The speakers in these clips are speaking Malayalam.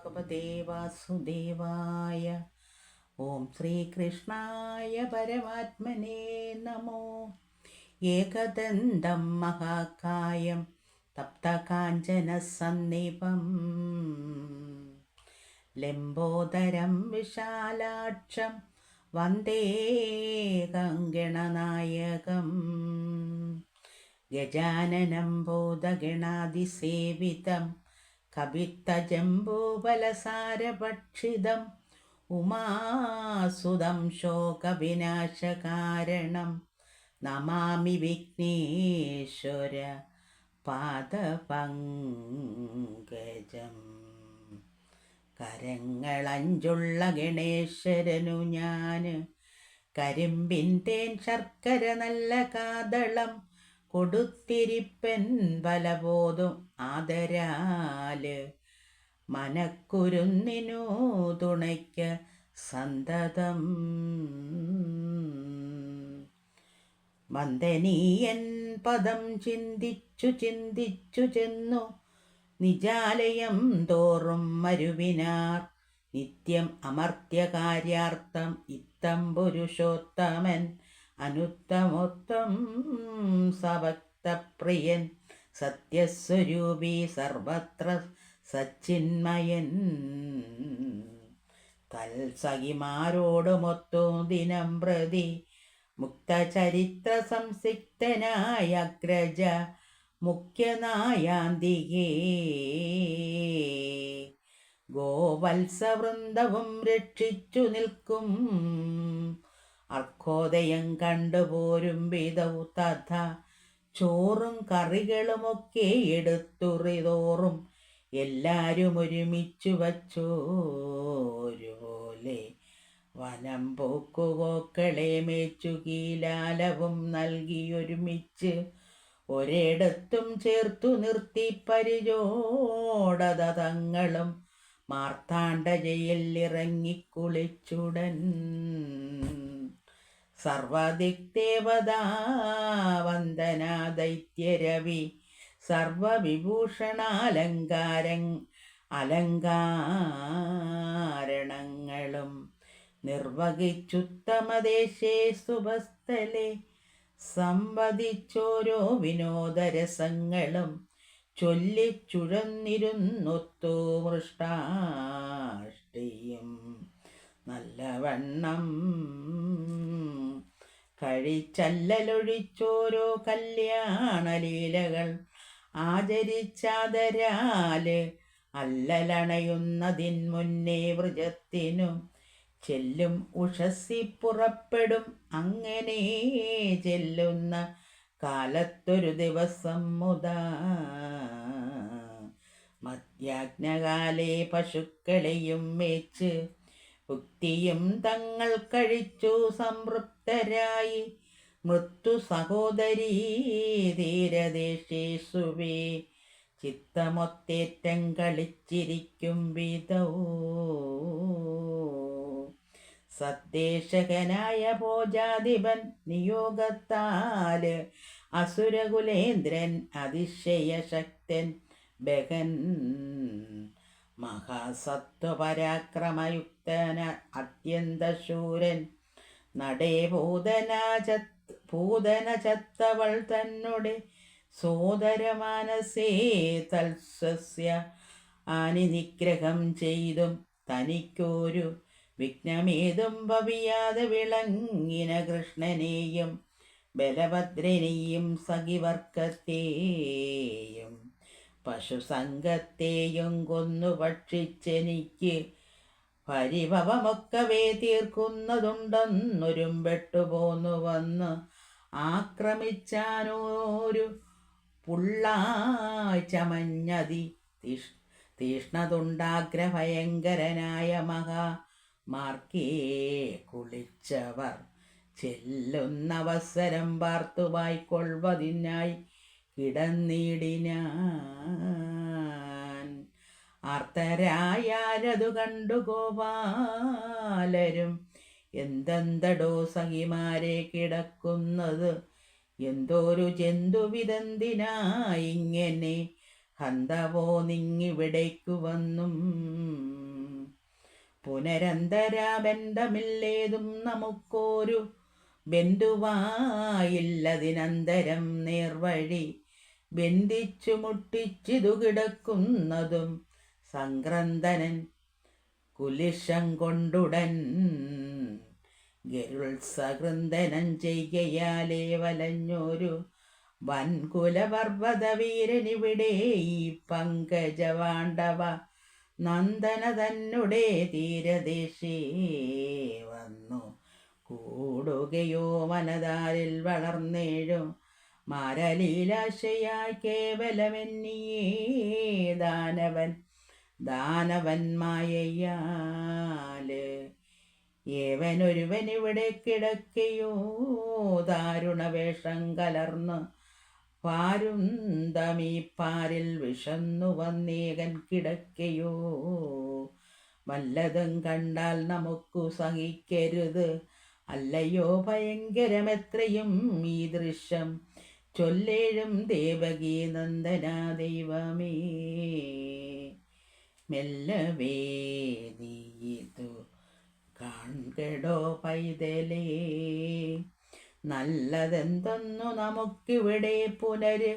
ഭഗവതേ വാസുദേവായ. ഓം ശ്രീകൃഷ്ണായ പരമാത്മനേ നമോ. ഏകദന്തം മഹാകായം തപ്തകാഞ്ചനസന്നിഭം ലംബോദരം വിശാലാക്ഷം വന്ദേഹം ഗണനായകം. ഗജാനനം ഭൂതഗണാതിസേവിതം കപിത്തജംബൂഫലസാരഭക്ഷിതം ഉമാസുതം ശോകവിനാശകാരണം നമാമി വിഘ്നേശ്വര പാദപങ്കജം. കരങ്ങളഞ്ചുള്ള ഗണേശ്വരനു ഞാൻ കരിമ്പിൻ തേൻ ശർക്കര നല്ല കാതളം കൊടുത്തിരിപ്പൻ ബലബോധം ആദരാല് മനക്കുരുന്നിനു തുണയ്ക്ക് സന്തതം. വന്ദനീയൻ പദം ചിന്തിച്ചു ചിന്തിച്ചു ചെന്നു നിജാലയം തോറും മരുവിനാർ നിത്യം അമർത്യകാര്യാർത്ഥം ഇത്തം പുരുഷോത്തമൻ അനുത്തമോത്തം സഭക്തപ്രിയൻ സത്യസ്വരൂപി സർവത്ര സച്ചിന്മയൻ. തൽസഖിമാരോടുമൊത്തു ദിനം പ്രതി മുക്തചരിത്ര സംസിക്തനായ അഗ്രജ മുഖ്യനായാന്തികേ ഗോവത്സവൃന്ദവും രക്ഷിച്ചു നിൽക്കും അർക്കോദയം കണ്ടുപോരും വിധവു തഥ ചോറും കറികളുമൊക്കെ എടുത്തുറിതോറും എല്ലാരും ഒരുമിച്ചു വച്ചോരുപോലെ വനം പോക്കുപോക്കളെ മേച്ചു കീലാലവും നൽകിയൊരുമിച്ച് ഒരിടത്തും ചേർത്തു നിർത്തി പരിചോടത തങ്ങളും മാർത്താണ്ഡജയിൽ ഇറങ്ങിക്കുളിച്ചുടൻ. സർവദിക്ദേവതാ വന്ദനാ ദൈത്യരവി അലങ്കാരണങ്ങളും നിർവഹിച്ചുത്തമദേശേ സുഭസ്ഥലെ സംവദിച്ചോരോ വിനോദരസങ്ങളും ചൊല്ലിച്ചുഴന്നിരുന്നൊത്തു മൃഷ്ടാഷ്ടിയും നല്ലവണ്ണം കഴിച്ചല്ലലൊഴിച്ചോരോ കല്യാണലീലകൾ ആചരിച്ചാദരാല് അല്ലലണയുന്നതിൻ മുന്നേ വൃജത്തിനു ചെല്ലും ഉഷസ്സി പുറപ്പെടും. അങ്ങനെ ചെല്ലുന്ന കാലത്തൊരു ദിവസം മുതാ മധ്യാജ്ഞകാലേ പശുക്കളെയും മേച്ച് ഭുക്തിയും തങ്ങൾ കഴിച്ചു സംതൃപ്തരായി മൃത്യു സഹോദരീ ധീരദേശേഷുവേ ചിത്തമൊത്തേറ്റം കളിച്ചിരിക്കും വിധൗ സദ്ദേശകനായ ഭോജാധിപൻ നിയോഗത്താല് അസുരകുലേന്ദ്രൻ അതിശയശക്തൻ ബഹൻ മഹാസത്വപരാക്രമയുക്തന അത്യന്തശൂരൻ നടേ പൂതന ചത്തവൾ തന്നുടെ സോദരമാനസേ തൽസ്യ ആനിനിഗ്രഹം ചെയ്തും തനിക്കൊരു വിഘ്നമേതും ഭവിയാതെ വിളങ്ങിന കൃഷ്ണനെയും ബലഭദ്രനെയും സഖിവർക്കത്തെയും പശുസംഘത്തെയും കൊന്നു ഭക്ഷിച്ചെനിക്ക് പരിഭവമൊക്കവേ തീർക്കുന്നതുണ്ടെന്നൊരുമ്പെട്ടുപോന്നു വന്ന് ആക്രമിച്ചാനോരു പുള്ളാഴ്ചമഞ്ഞതി തീഷ്ണതുണ്ടാഗ്രഭയങ്കരനായ മാർക്കേ കുളിച്ചവർ ചെല്ലുന്നവസരം വാർത്തുവായിക്കൊള്ളുവതിനായി കിടന്നിടിനാൻ. ആർത്തരായാലതു കണ്ടു ഗോപാലരും എന്തെന്തടോ സഖിമാരെ കിടക്കുന്നത്, എന്തോരു ജന്തുവിതെന്തിനായിങ്ങനെ ഹന്തവോ നിങ്ങിവിടേക്കു വന്നും പുനരന്തരാബന്ധമില്ലേതും നമുക്കൊരു ബന്ധുവായില്ലതിനന്തരം നേർവഴി ബന്ധിച്ചു മുട്ടിച്ചിതു കിടക്കുന്നതും സംക്രന്ദനൻ കുലിശം കൊണ്ടുടൻ ഗരുത്സകൃന്ദനം ചെയ്കയാലേ വലഞ്ഞൊരു വൻകുലപർവ്വതവീരനിവിടെ ഈ പങ്കജവാണ്ഡവ നന്ദന തന്നെ തീരദേശേ വന്നു കൂടുകയോ മനതാരിൽ വളർന്നേഴും മാരലീലാശയായി കേവലമെന്നിയേ ദാനവൻ മായയാല് ഏവനൊരുവനിവിടെ കിടക്കയോ ദാരുണവേഷം കലർന്ന് പാരുന്തമീ പാരിൽ വിഷന്നു വന്നേകൻ കിടക്കയോ വല്ലതും കണ്ടാൽ നമുക്കു സഹിക്കരുത് അല്ലയോ ഭയങ്കരമെത്രയും ഈ ദൃശ്യം ചൊല്ലേഴും ദേവകീ നന്ദന ദൈവമേ മെല്ലവേ നീതു കാൺകെടോ പൈതലേ നല്ലതെന്തൊന്നു നമുക്കിവിടെ പുനര്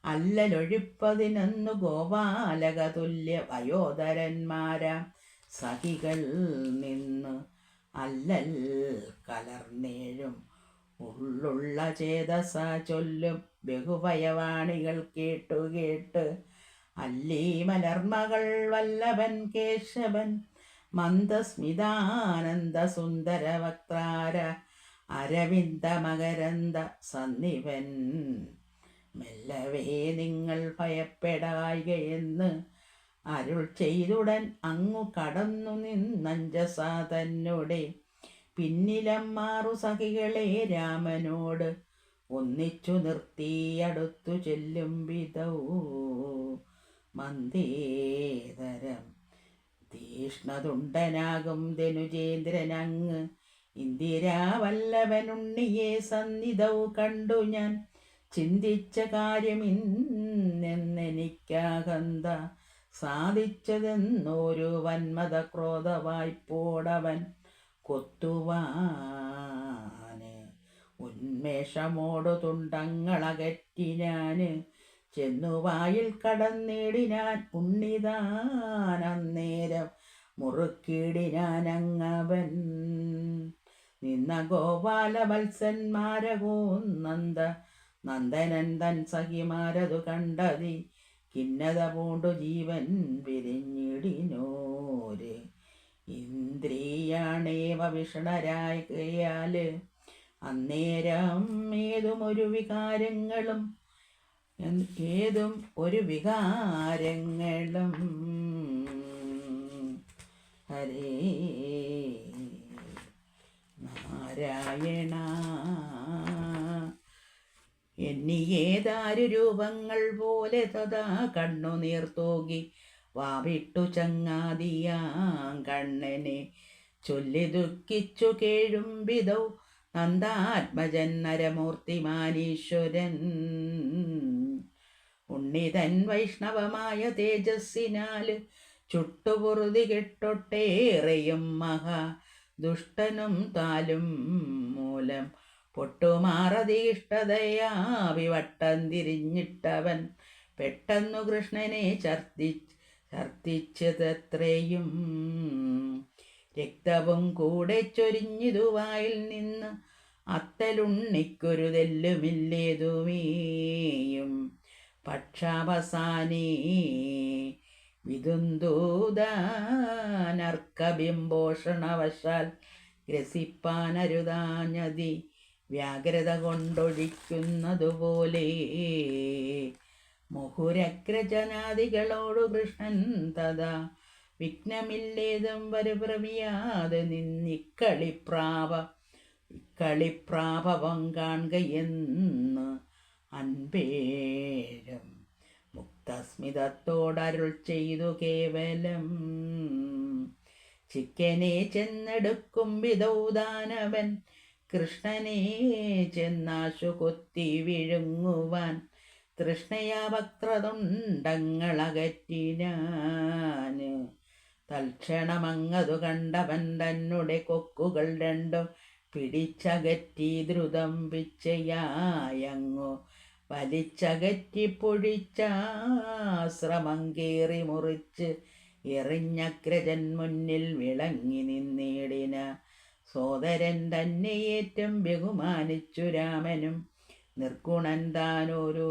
അല്ലലൊഴിപ്പതിനൊന്നു ഗോപാലക തുല്യ വയോധരന്മാരാം സഖികൾ നിന്ന് അല്ലൽ കലർന്നേഴും ഉള്ളുള്ള ചേതസ ചൊല്ലും ബഹുഭയവാണികൾ കേട്ടു അല്ലീ മലർമകൾ വല്ലഭൻ കേശവൻ മന്ദസ്മിതാനന്ദ സുന്ദര വക്താര അരവിന്ദ മകരന്ദ സന്നിവൻ മെല്ലവേ നിങ്ങൾ ഭയപ്പെടായികയെന്ന് അരുൾ ചെയ്തുടൻ അങ്ങു കടന്നു നിന്നഞ്ജസാ തന്നോടെ പിന്നിലമ്മാറു സഖികളെ രാമനോട് ഒന്നിച്ചു നിർത്തി അടുത്തു ചെല്ലും വിധൗ മന്ദേതരം തീഷ്ണതുണ്ടനാകും ധനുജേന്ദ്രനങ്ങ് ഇന്ദിരാവല്ലഭനുണ്ണിയെ സന്നിധൗ കണ്ടു ഞാൻ ചിന്തിച്ച കാര്യമിന്നെനിക്കാകന്ത സാധിച്ചതെന്നൊരു വന്മത ക്രോധവായ്പോടവൻ കൊത്തുവാന് ഉന്മേഷമോടു തുണ്ടങ്ങളകറ്റിനാന് ചെന്നുവായിൽ കടന്നിടിനാൻ ഉണ്ണിതാനന്നേരം മുറുക്കിടിനാനങ്ങവൻ നിന്ന ഗോപാല വത്സന്മാരകോ നന്ദനൻ തൻ സഖിമാരതു കണ്ടതി കിന്നത പൂണ്ടു ജീവൻ വിരിഞ്ഞിടിനോര് ഇന്ദ്രിയാണേവ വിഷണരായകയാല് അന്നേരം ഏതും ഒരു വികാരങ്ങളും ഹരേ നാരായണ എന്നിയേതാരു രൂപങ്ങൾ പോലെ തഥാ കണ്ണുനീർ തൂകി വാവിട്ടു ചങ്ങാതിയാം കണ്ണനെ ചൊല്ലി ദുഃഖിച്ചു കേഴുംബിതൗ നന്ദാത്മജൻ നരമൂർത്തിമാനീശ്വരൻ ഉണ്ണിതൻ വൈഷ്ണവമായ തേജസ്സിനാല് ചുട്ടുപുറുതി കെട്ടൊട്ടേറെയും മഹാ ദുഷ്ടനും താലും മൂലം പൊട്ടുമാറതീഷ്ടതയാവിവട്ടം തിരിഞ്ഞിട്ടവൻ പെട്ടെന്നു കൃഷ്ണനെ ഛർദ്ദിച്ചതത്രയും രക്തവും കൂടെ ചൊരിഞ്ഞിതുവായിൽ നിന്ന് അത്തലുണ്ണിക്കൊരു തെല്ലുമില്ലേതുമേയും പക്ഷാവസാനേ വിതുന്തൂതാനർക്കബിംബോഷണവശാൽ ഗ്രസിപ്പാനരുതാഞ്ഞതി വ്യാഗ്രത കൊണ്ടൊഴിക്കുന്നതുപോലെ മുഹുരഗ്രജനാദികളോടു കൃഷ്ണൻ തഥാ വിഘ്നമില്ലേതും വരുപ്രമിയാതെ ഇക്കളിപ്രാപവം കാൺകയെന്ന് അൻപേഴും മുക്തസ്മിതത്തോടരുൾ ചെയ്തു കേവലം ചിക്കനെ ചെന്നെടുക്കും വിധൗദാനവൻ കൃഷ്ണനെ ചെന്നാശു കൊത്തി വിഴുങ്ങുവാൻ തൃഷ്ണയാ വക്രതുണ്ടങ്ങളകറ്റിനാൻ. തൽക്ഷണമങ്ങതു കണ്ടവൻ തന്നുടെ കൊക്കുകൾ രണ്ടും പിടിച്ചകറ്റി ദ്രുതം പിച്ചയായങ്ങു വലിച്ചകറ്റി പൊഴിച്ചാശ്രമം കേറി മുറിച്ച് എറിഞ്ഞഗ്രജൻ മുന്നിൽ വിളങ്ങി നിന്നിടിന. സോദരൻ തന്നെ ഏറ്റം ബഹുമാനിച്ചു രാമനും നിർഗുണൻ താനൊരു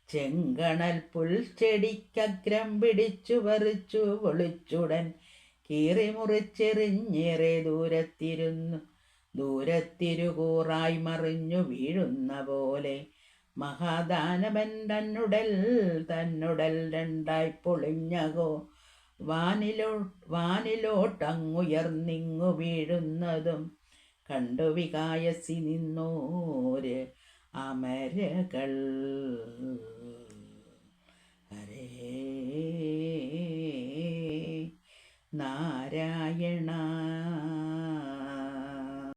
ചെങ്കണൽ പുൽച്ചെടിക്കഗ്രം പിടിച്ചു പറിച്ചു പൊളിച്ചുടൻ കീറി മുറിച്ചെറിഞ്ഞേറെ ദൂരത്തിരുകൂറായി മറിഞ്ഞു വീഴുന്ന പോലെ. മഹാദാനവൻ തന്നുടൽ രണ്ടായി പൊളിഞ്ഞകോ വാനിലോട്ടങ്ങുയർന്നിങ്ങു വീഴുന്നതും കണ്ടു വികായസി നിന്നോര് അമരകൾ. ഹരേ നാരായണ.